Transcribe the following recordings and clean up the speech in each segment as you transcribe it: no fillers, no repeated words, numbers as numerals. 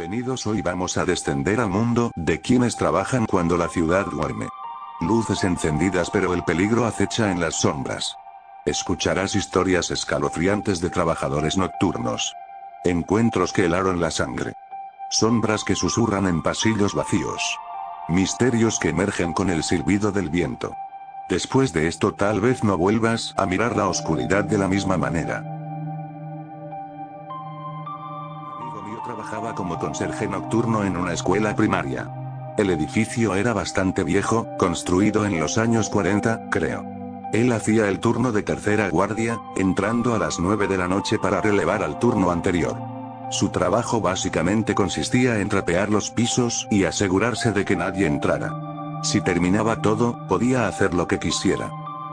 Bienvenidos, hoy vamos a descender al mundo de quienes trabajan cuando la ciudad duerme. Luces encendidas, pero el peligro acecha en las sombras. Escucharás historias escalofriantes de trabajadores nocturnos. Encuentros que helaron la sangre. Sombras que susurran en pasillos vacíos. Misterios que emergen con el silbido del viento. Después de esto tal vez no vuelvas a mirar la oscuridad de la misma manera. Trabajaba como conserje nocturno en una escuela primaria. El edificio era bastante viejo, construido en los años 40, creo. Él hacía el turno de tercera guardia, entrando a las 9 de la noche para relevar al turno anterior. Su trabajo básicamente consistía en trapear los pisos y asegurarse de que nadie entrara. Si terminaba todo, podía hacer lo que quisiera.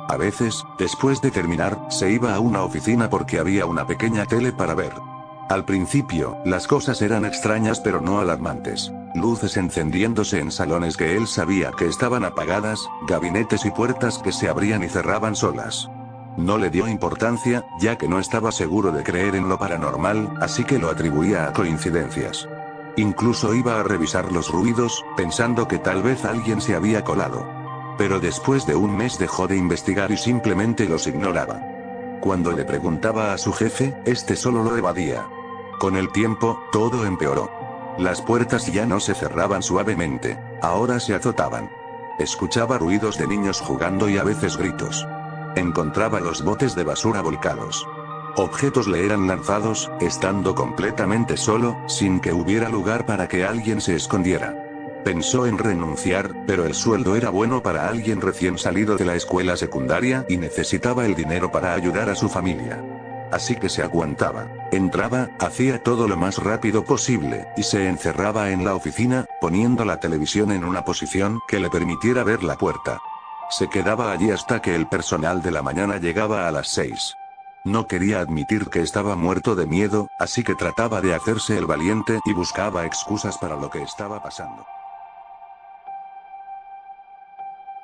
A veces, después de terminar, se iba a una oficina porque había una pequeña tele para ver. Al principio, las cosas eran extrañas pero no alarmantes. Luces encendiéndose en salones que él sabía que estaban apagadas, gabinetes y puertas que se abrían y cerraban solas. No le dio importancia, ya que no estaba seguro de creer en lo paranormal, así que lo atribuía a coincidencias. Incluso iba a revisar los ruidos, pensando que tal vez alguien se había colado. Pero después de un mes dejó de investigar y simplemente los ignoraba. Cuando le preguntaba a su jefe, este solo lo evadía. Con el tiempo, todo empeoró. Las puertas ya no se cerraban suavemente, ahora se azotaban. Escuchaba ruidos de niños jugando y a veces gritos. Encontraba los botes de basura volcados. Objetos le eran lanzados, estando completamente solo, sin que hubiera lugar para que alguien se escondiera. Pensó en renunciar, pero el sueldo era bueno para alguien recién salido de la escuela secundaria y necesitaba el dinero para ayudar a su familia. Así que se aguantaba. Entraba, hacía todo lo más rápido posible, y se encerraba en la oficina, poniendo la televisión en una posición que le permitiera ver la puerta. Se quedaba allí hasta que el personal de la mañana llegaba a las 6. No quería admitir que estaba muerto de miedo, así que trataba de hacerse el valiente y buscaba excusas para lo que estaba pasando.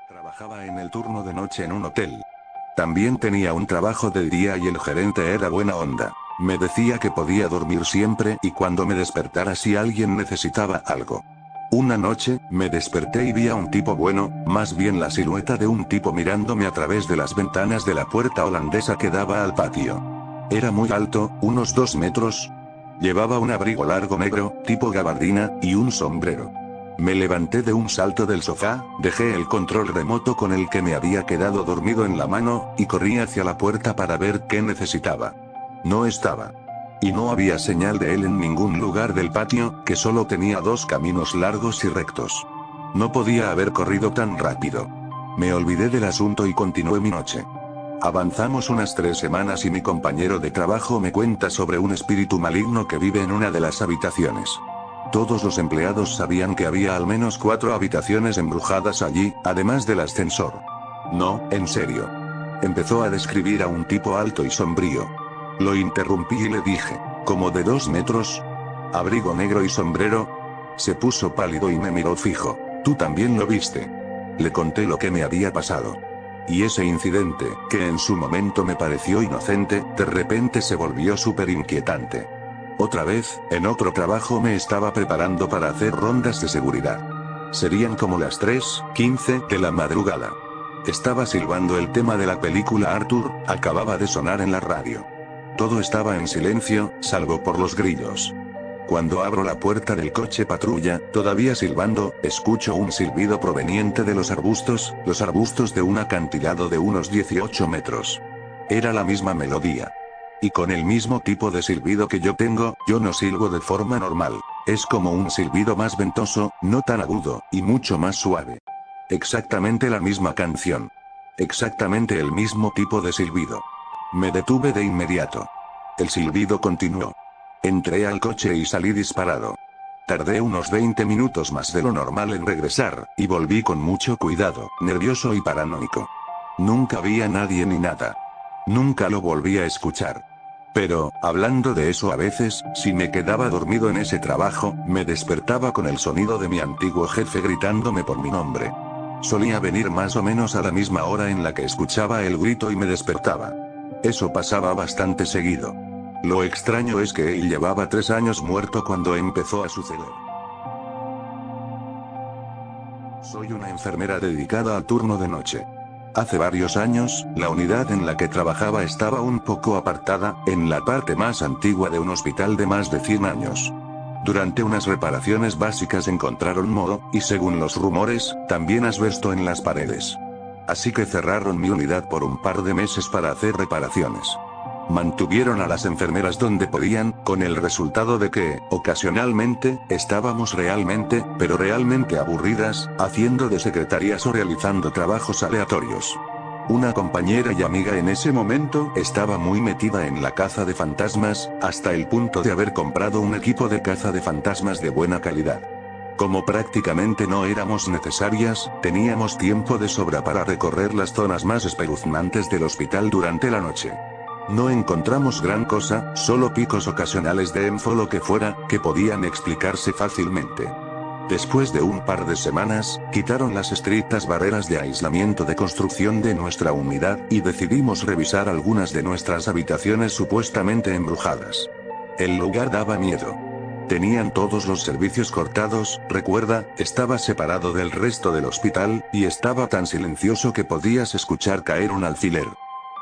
Trabajaba en el turno de noche en un hotel. También tenía un trabajo de día y el gerente era buena onda. Me decía que podía dormir siempre y cuando me despertara si alguien necesitaba algo. Una noche, me desperté y vi a un tipo bueno, más bien la silueta de un tipo mirándome a través de las ventanas de la puerta holandesa que daba al patio. Era muy alto, unos 2 metros. Llevaba un abrigo largo negro, tipo gabardina, y un sombrero. Me levanté de un salto del sofá, dejé el control remoto con el que me había quedado dormido en la mano, y corrí hacia la puerta para ver qué necesitaba. No estaba. Y no había señal de él en ningún lugar del patio, que solo tenía 2 caminos largos y rectos. No podía haber corrido tan rápido. Me olvidé del asunto y continué mi noche. Avanzamos unas 3 semanas y mi compañero de trabajo me cuenta sobre un espíritu maligno que vive en una de las habitaciones. Todos los empleados sabían que había al menos 4 habitaciones embrujadas allí, además del ascensor. No, en serio. Empezó a describir a un tipo alto y sombrío. Lo interrumpí y le dije, ¿como de 2 metros? ¿Abrigo negro y sombrero? Se puso pálido y me miró fijo. ¿Tú también lo viste? Le conté lo que me había pasado. Y ese incidente, que en su momento me pareció inocente, de repente se volvió súper inquietante. Otra vez, en otro trabajo me estaba preparando para hacer rondas de seguridad. Serían como las 3:15 de la madrugada. Estaba silbando el tema de la película Arthur, acababa de sonar en la radio. Todo estaba en silencio, salvo por los grillos. Cuando abro la puerta del coche patrulla, todavía silbando, escucho un silbido proveniente de los arbustos de un acantilado de unos 18 metros. Era la misma melodía. Y con el mismo tipo de silbido que yo tengo, yo no silbo de forma normal. Es como un silbido más ventoso, no tan agudo, y mucho más suave. Exactamente la misma canción. Exactamente el mismo tipo de silbido. Me detuve de inmediato. El silbido continuó. Entré al coche y salí disparado. Tardé unos 20 minutos más de lo normal en regresar, y volví con mucho cuidado, nervioso y paranoico. Nunca vi a nadie ni nada. Nunca lo volví a escuchar. Pero, hablando de eso, a veces, si me quedaba dormido en ese trabajo, me despertaba con el sonido de mi antiguo jefe gritándome por mi nombre. Solía venir más o menos a la misma hora en la que escuchaba el grito y me despertaba. Eso pasaba bastante seguido. Lo extraño es que él llevaba 3 años muerto cuando empezó a suceder. Soy una enfermera dedicada al turno de noche. Hace varios años, la unidad en la que trabajaba estaba un poco apartada, en la parte más antigua de un hospital de más de 100 años. Durante unas reparaciones básicas encontraron moho, y según los rumores, también asbesto en las paredes. Así que cerraron mi unidad por un par de meses para hacer reparaciones. Mantuvieron a las enfermeras donde podían, con el resultado de que, ocasionalmente, estábamos realmente, pero realmente aburridas, haciendo de secretarias o realizando trabajos aleatorios. Una compañera y amiga en ese momento estaba muy metida en la caza de fantasmas, hasta el punto de haber comprado un equipo de caza de fantasmas de buena calidad. Como prácticamente no éramos necesarias, teníamos tiempo de sobra para recorrer las zonas más espeluznantes del hospital durante la noche. No encontramos gran cosa, solo picos ocasionales de EMF o lo que fuera, que podían explicarse fácilmente. Después de un par de semanas, quitaron las estrictas barreras de aislamiento de construcción de nuestra unidad, y decidimos revisar algunas de nuestras habitaciones supuestamente embrujadas. El lugar daba miedo. Tenían todos los servicios cortados, recuerda, estaba separado del resto del hospital, y estaba tan silencioso que podías escuchar caer un alfiler.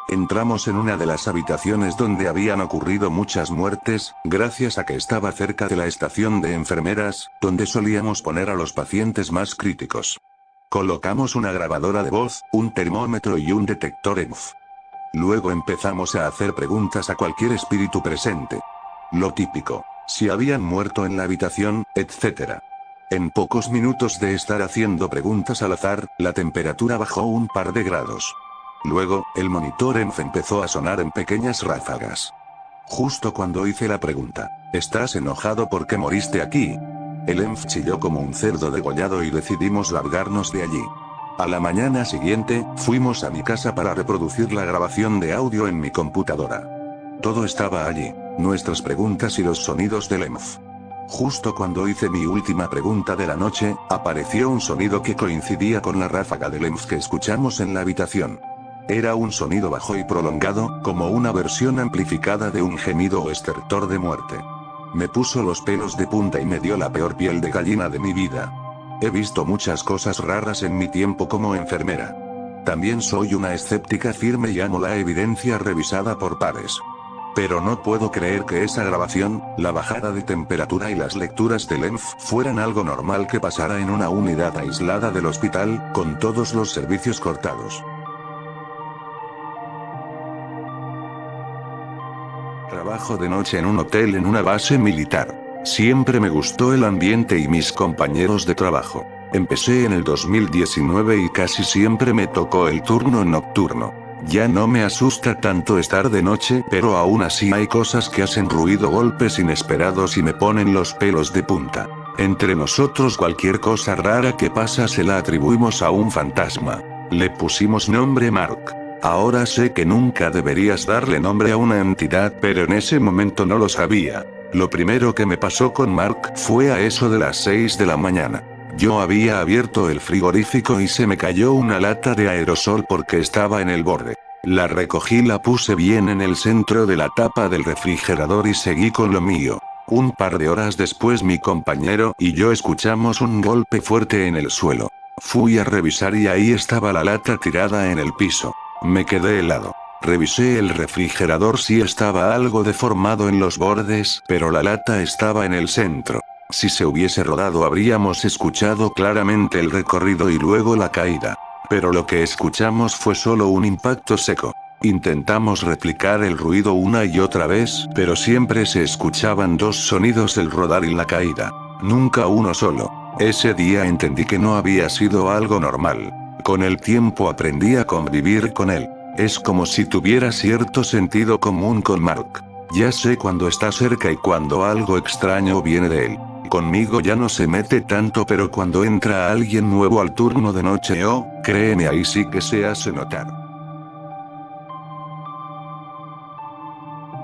Entramos en una de las habitaciones donde habían ocurrido muchas muertes, gracias a que estaba cerca de la estación de enfermeras, donde solíamos poner a los pacientes más críticos. Colocamos una grabadora de voz, un termómetro y un detector EMF. Luego empezamos a hacer preguntas a cualquier espíritu presente. Lo típico, si habían muerto en la habitación, etc. En pocos minutos de estar haciendo preguntas al azar, la temperatura bajó un par de grados. Luego, el monitor EMF empezó a sonar en pequeñas ráfagas. Justo cuando hice la pregunta, ¿estás enojado porque moriste aquí? El EMF chilló como un cerdo degollado y decidimos largarnos de allí. A la mañana siguiente, fuimos a mi casa para reproducir la grabación de audio en mi computadora. Todo estaba allí, nuestras preguntas y los sonidos del EMF. Justo cuando hice mi última pregunta de la noche, apareció un sonido que coincidía con la ráfaga del EMF que escuchamos en la habitación. Era un sonido bajo y prolongado, como una versión amplificada de un gemido o estertor de muerte. Me puso los pelos de punta y me dio la peor piel de gallina de mi vida. He visto muchas cosas raras en mi tiempo como enfermera. También soy una escéptica firme y amo la evidencia revisada por pares. Pero no puedo creer que esa grabación, la bajada de temperatura y las lecturas del EMF fueran algo normal que pasara en una unidad aislada del hospital, con todos los servicios cortados. Trabajo de noche en un hotel en una base militar. Siempre me gustó el ambiente y mis compañeros de trabajo. Empecé en el 2019 y casi siempre me tocó el turno nocturno. Ya no me asusta tanto estar de noche, pero aún así hay cosas que hacen ruido, golpes inesperados y me ponen los pelos de punta. Entre nosotros cualquier cosa rara que pasa se la atribuimos a un fantasma. Le pusimos nombre Mark. Ahora sé que nunca deberías darle nombre a una entidad, pero en ese momento no lo sabía. Lo primero que me pasó con Mark fue a eso de las 6 de la mañana. Yo había abierto el frigorífico y se me cayó una lata de aerosol porque estaba en el borde. La recogí, la puse bien en el centro de la tapa del refrigerador y seguí con lo mío. Un par de horas después mi compañero y yo escuchamos un golpe fuerte en el suelo. Fui a revisar y ahí estaba la lata tirada en el piso. Me quedé helado. Revisé el refrigerador, sí estaba algo deformado en los bordes, pero la lata estaba en el centro. Si se hubiese rodado habríamos escuchado claramente el recorrido y luego la caída. Pero lo que escuchamos fue solo un impacto seco. Intentamos replicar el ruido una y otra vez, pero siempre se escuchaban dos sonidos: el rodar y la caída. Nunca uno solo. Ese día entendí que no había sido algo normal. Con el tiempo aprendí a convivir con él. Es como si tuviera cierto sentido común con Mark. Ya sé cuando está cerca y cuando algo extraño viene de él. Conmigo ya no se mete tanto, pero cuando entra alguien nuevo al turno de noche, créeme, ahí sí que se hace notar.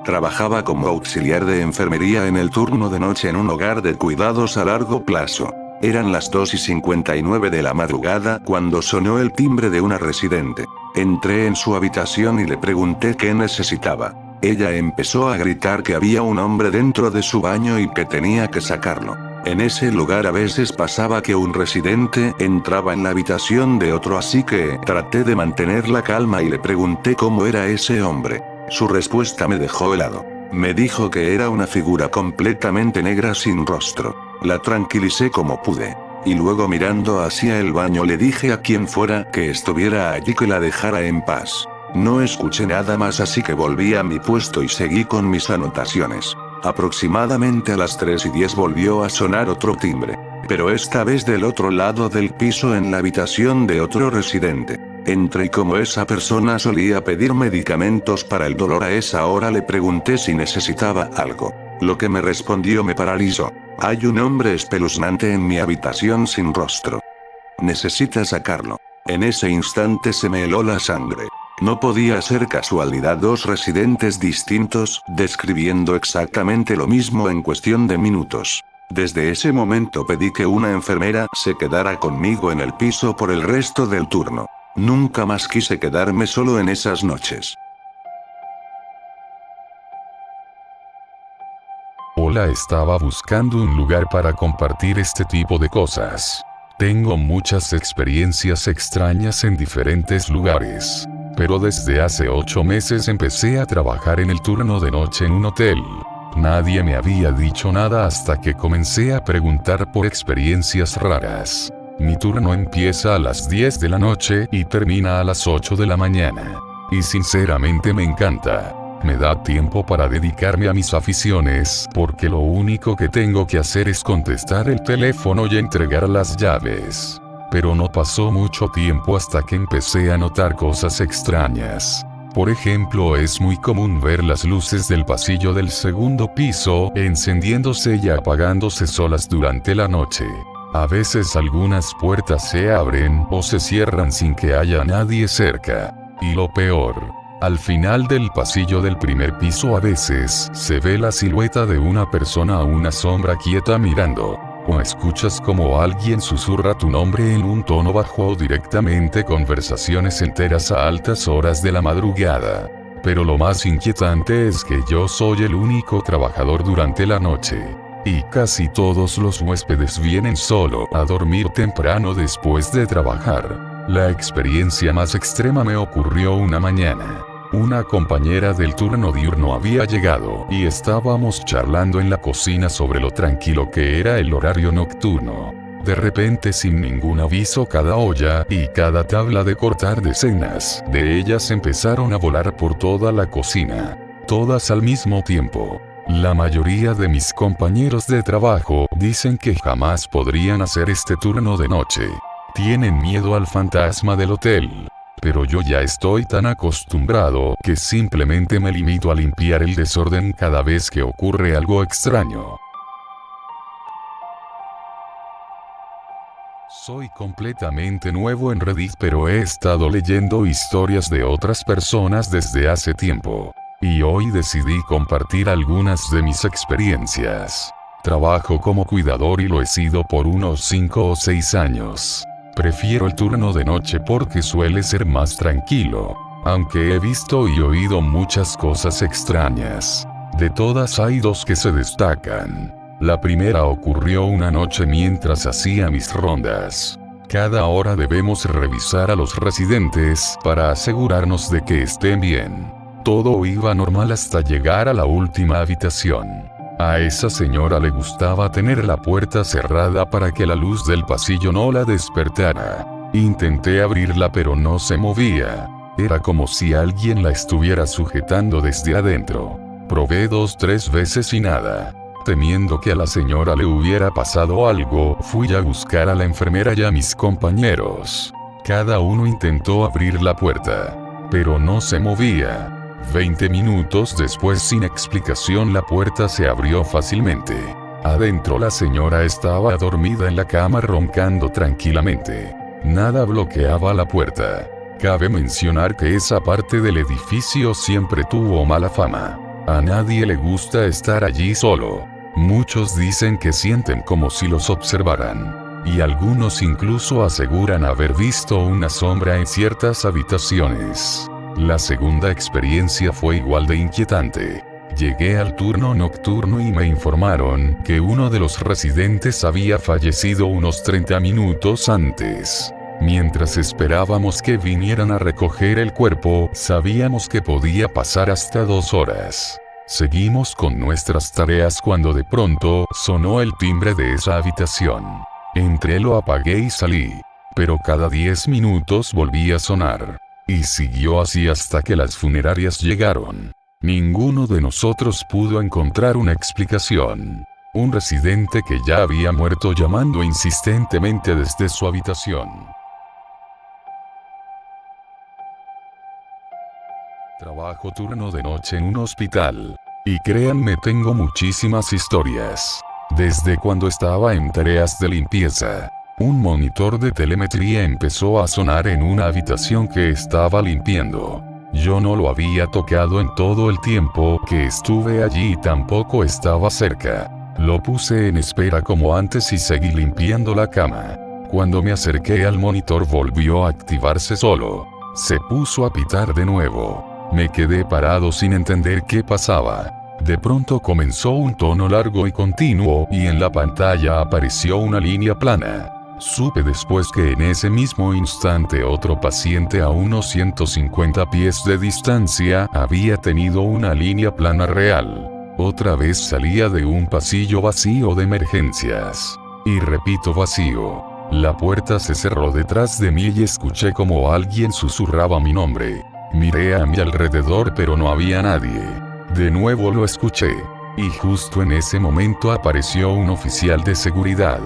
Trabajaba como auxiliar de enfermería en el turno de noche en un hogar de cuidados a largo plazo. Eran las 2:59 de la madrugada cuando sonó el timbre de una residente. Entré en su habitación y le pregunté qué necesitaba. Ella empezó a gritar que había un hombre dentro de su baño y que tenía que sacarlo. En ese lugar a veces pasaba que un residente entraba en la habitación de otro, así que traté de mantener la calma y le pregunté cómo era ese hombre. Su respuesta me dejó helado. Me dijo que era una figura completamente negra sin rostro. La tranquilicé como pude. Y luego, mirando hacia el baño, le dije a quien fuera que estuviera allí que la dejara en paz. No escuché nada más, así que volví a mi puesto y seguí con mis anotaciones. Aproximadamente a las 3:10 volvió a sonar otro timbre. Pero esta vez del otro lado del piso, en la habitación de otro residente. Entré y como esa persona solía pedir medicamentos para el dolor a esa hora, le pregunté si necesitaba algo. Lo que me respondió me paralizó. Hay un hombre espeluznante en mi habitación sin rostro. Necesita sacarlo. En ese instante se me heló la sangre. No podía ser casualidad, dos residentes distintos, describiendo exactamente lo mismo en cuestión de minutos. Desde ese momento pedí que una enfermera se quedara conmigo en el piso por el resto del turno. Nunca más quise quedarme solo en esas noches. Hola, estaba buscando un lugar para compartir este tipo de cosas. Tengo muchas experiencias extrañas en diferentes lugares. Pero desde hace 8 meses empecé a trabajar en el turno de noche en un hotel. Nadie me había dicho nada hasta que comencé a preguntar por experiencias raras. Mi turno empieza a las 10 de la noche y termina a las 8 de la mañana. Y sinceramente me encanta. Me da tiempo para dedicarme a mis aficiones, porque lo único que tengo que hacer es contestar el teléfono y entregar las llaves. Pero no pasó mucho tiempo hasta que empecé a notar cosas extrañas. Por ejemplo, es muy común ver las luces del pasillo del segundo piso encendiéndose y apagándose solas durante la noche. A veces algunas puertas se abren o se cierran sin que haya nadie cerca. Y lo peor, al final del pasillo del primer piso a veces se ve la silueta de una persona o una sombra quieta mirando. O escuchas como alguien susurra tu nombre en un tono bajo o directamente conversaciones enteras a altas horas de la madrugada. Pero lo más inquietante es que yo soy el único trabajador durante la noche. Y casi todos los huéspedes vienen solo a dormir temprano después de trabajar. La experiencia más extrema me ocurrió una mañana. Una compañera del turno diurno había llegado y estábamos charlando en la cocina sobre lo tranquilo que era el horario nocturno. De repente, sin ningún aviso, cada olla y cada tabla de cortar de cenas de ellas empezaron a volar por toda la cocina. Todas al mismo tiempo. La mayoría de mis compañeros de trabajo dicen que jamás podrían hacer este turno de noche. Tienen miedo al fantasma del hotel. Pero yo ya estoy tan acostumbrado que simplemente me limito a limpiar el desorden cada vez que ocurre algo extraño. Soy completamente nuevo en Reddit, pero he estado leyendo historias de otras personas desde hace tiempo. Y hoy decidí compartir algunas de mis experiencias. Trabajo como cuidador y lo he sido por unos 5 o 6 años. Prefiero el turno de noche porque suele ser más tranquilo, aunque he visto y oído muchas cosas extrañas. De todas hay dos que se destacan. La primera ocurrió una noche mientras hacía mis rondas. Cada hora debemos revisar a los residentes para asegurarnos de que estén bien. Todo iba normal hasta llegar a la última habitación. A esa señora le gustaba tener la puerta cerrada para que la luz del pasillo no la despertara. Intenté abrirla pero no se movía. Era como si alguien la estuviera sujetando desde adentro. Probé 2-3 veces y nada. Temiendo que a la señora le hubiera pasado algo, fui a buscar a la enfermera y a mis compañeros. Cada uno intentó abrir la puerta, pero no se movía. 20 minutos después, sin explicación, la puerta se abrió fácilmente. Adentro la señora estaba dormida en la cama roncando tranquilamente. Nada bloqueaba la puerta. Cabe mencionar que esa parte del edificio siempre tuvo mala fama. A nadie le gusta estar allí solo. Muchos dicen que sienten como si los observaran. Y algunos incluso aseguran haber visto una sombra en ciertas habitaciones. La segunda experiencia fue igual de inquietante. Llegué al turno nocturno y me informaron que uno de los residentes había fallecido unos 30 minutos antes. Mientras esperábamos que vinieran a recoger el cuerpo, sabíamos que podía pasar hasta 2 horas. Seguimos con nuestras tareas cuando de pronto sonó el timbre de esa habitación. Entré, lo apagué y salí. Pero cada 10 minutos volvía a sonar. Y siguió así hasta que las funerarias llegaron. Ninguno de nosotros pudo encontrar una explicación. Un residente que ya había muerto llamando insistentemente desde su habitación. Trabajo turno de noche en un hospital. Y créanme, tengo muchísimas historias. Desde cuando estaba en tareas de limpieza, un monitor de telemetría empezó a sonar en una habitación que estaba limpiando. Yo no lo había tocado en todo el tiempo que estuve allí y tampoco estaba cerca. Lo puse en espera como antes y seguí limpiando la cama. Cuando me acerqué al monitor volvió a activarse solo. Se puso a pitar de nuevo. Me quedé parado sin entender qué pasaba. De pronto comenzó un tono largo y continuo y en la pantalla apareció una línea plana. Supe después que en ese mismo instante otro paciente a unos 150 pies de distancia había tenido una línea plana real. Otra vez salía de un pasillo vacío de emergencias. Y repito, vacío. La puerta se cerró detrás de mí y escuché como alguien susurraba mi nombre. Miré a mi alrededor pero no había nadie. De nuevo lo escuché. Y justo en ese momento apareció un oficial de seguridad.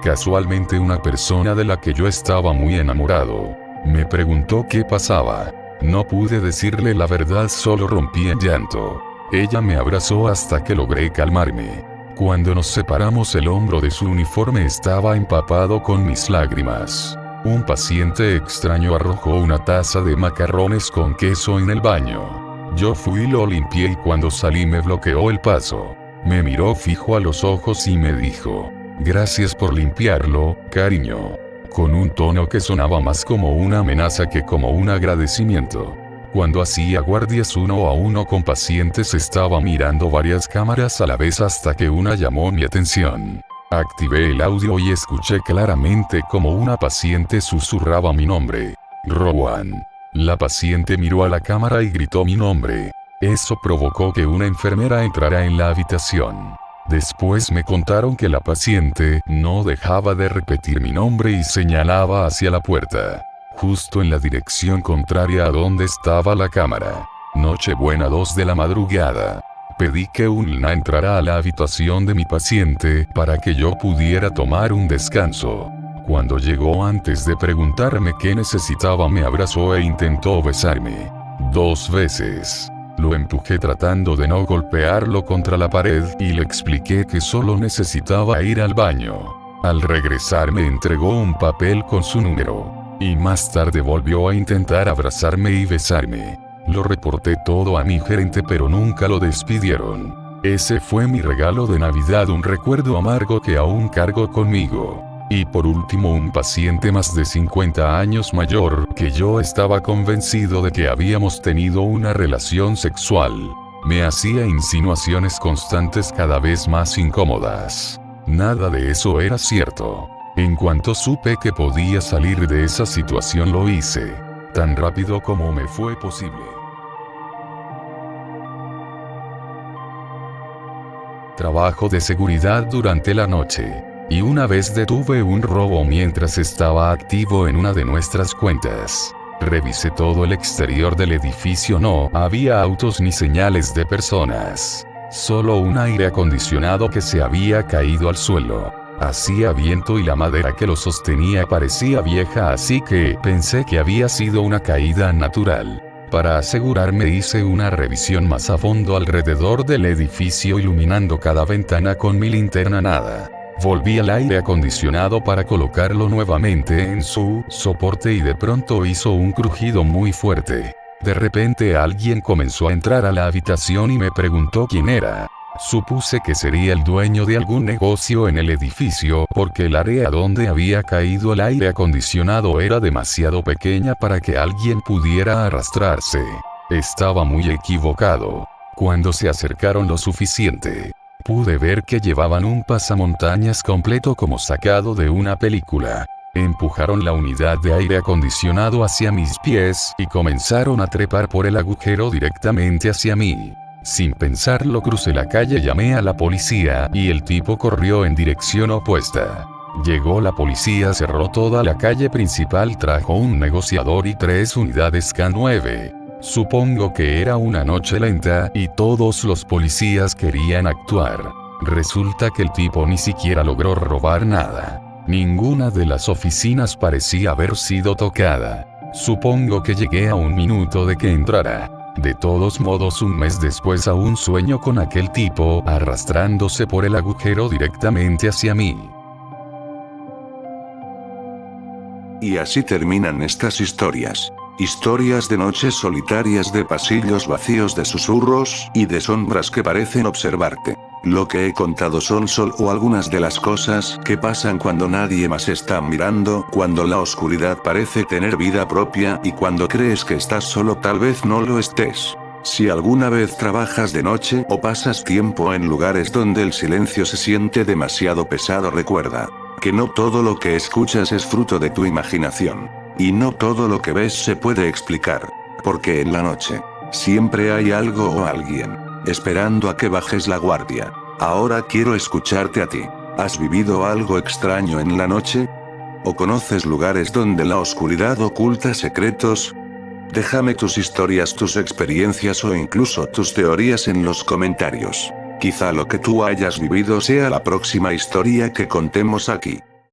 Casualmente una persona de la que yo estaba muy enamorado. Me preguntó qué pasaba. No pude decirle la verdad, solo rompí en llanto. Ella me abrazó hasta que logré calmarme. Cuando nos separamos, el hombro de su uniforme estaba empapado con mis lágrimas. Un paciente extraño arrojó una taza de macarrones con queso en el baño. Yo fui y lo limpié y cuando salí me bloqueó el paso. Me miró fijo a los ojos y me dijo: "Gracias por limpiarlo, cariño", con un tono que sonaba más como una amenaza que como un agradecimiento. Cuando hacía guardias 1 a 1 con pacientes estaba mirando varias cámaras a la vez hasta que una llamó mi atención. Activé el audio y escuché claramente como una paciente susurraba mi nombre. Rowan. La paciente miró a la cámara y gritó mi nombre. Eso provocó que una enfermera entrara en la habitación. Después me contaron que la paciente no dejaba de repetir mi nombre y señalaba hacia la puerta, justo en la dirección contraria a donde estaba la cámara. Nochebuena, 2 de la madrugada. Pedí que una entrara a la habitación de mi paciente para que yo pudiera tomar un descanso. Cuando llegó, antes de preguntarme qué necesitaba, me abrazó e intentó besarme 2 veces. Lo empujé tratando de no golpearlo contra la pared y le expliqué que solo necesitaba ir al baño. Al regresar me entregó un papel con su número. Y más tarde volvió a intentar abrazarme y besarme. Lo reporté todo a mi gerente pero nunca lo despidieron. Ese fue mi regalo de Navidad, un recuerdo amargo que aún cargo conmigo. Y por último, un paciente más de 50 años mayor que yo estaba convencido de que habíamos tenido una relación sexual. Me hacía insinuaciones constantes cada vez más incómodas. Nada de eso era cierto. En cuanto supe que podía salir de esa situación, lo hice. Tan rápido como me fue posible. Trabajo de seguridad durante la noche. Y una vez detuve un robo mientras estaba activo en una de nuestras cuentas. Revisé todo el exterior del edificio, no había autos ni señales de personas. Solo un aire acondicionado que se había caído al suelo. Hacía viento y la madera que lo sostenía parecía vieja, así que pensé que había sido una caída natural. Para asegurarme hice una revisión más a fondo alrededor del edificio, iluminando cada ventana con mi linterna. Nada. Volví al aire acondicionado para colocarlo nuevamente en su soporte y de pronto hizo un crujido muy fuerte. De repente alguien comenzó a entrar a la habitación y me preguntó quién era. Supuse que sería el dueño de algún negocio en el edificio porque el área donde había caído el aire acondicionado era demasiado pequeña para que alguien pudiera arrastrarse. Estaba muy equivocado. Cuando se acercaron lo suficiente, pude ver que llevaban un pasamontañas completo como sacado de una película. Empujaron la unidad de aire acondicionado hacia mis pies y comenzaron a trepar por el agujero directamente hacia mí. Sin pensarlo crucé la calle, llamé a la policía y el tipo corrió en dirección opuesta. Llegó la policía, cerró toda la calle principal, trajo un negociador y 3 unidades K9. Supongo que era una noche lenta y todos los policías querían actuar. Resulta que el tipo ni siquiera logró robar nada. Ninguna de las oficinas parecía haber sido tocada. Supongo que llegué a 1 minuto de que entrara. De todos modos, un mes después aún sueño con aquel tipo arrastrándose por el agujero directamente hacia mí. Y así terminan estas historias. Historias de noches solitarias, de pasillos vacíos, de susurros y de sombras que parecen observarte. Lo que he contado son solo algunas de las cosas que pasan cuando nadie más está mirando, cuando la oscuridad parece tener vida propia y cuando crees que estás solo, tal vez no lo estés. Si alguna vez trabajas de noche o pasas tiempo en lugares donde el silencio se siente demasiado pesado, recuerda que no todo lo que escuchas es fruto de tu imaginación. Y no todo lo que ves se puede explicar. Porque en la noche siempre hay algo o alguien esperando a que bajes la guardia. Ahora quiero escucharte a ti. ¿Has vivido algo extraño en la noche? ¿O conoces lugares donde la oscuridad oculta secretos? Déjame tus historias, tus experiencias o incluso tus teorías en los comentarios. Quizá lo que tú hayas vivido sea la próxima historia que contemos aquí.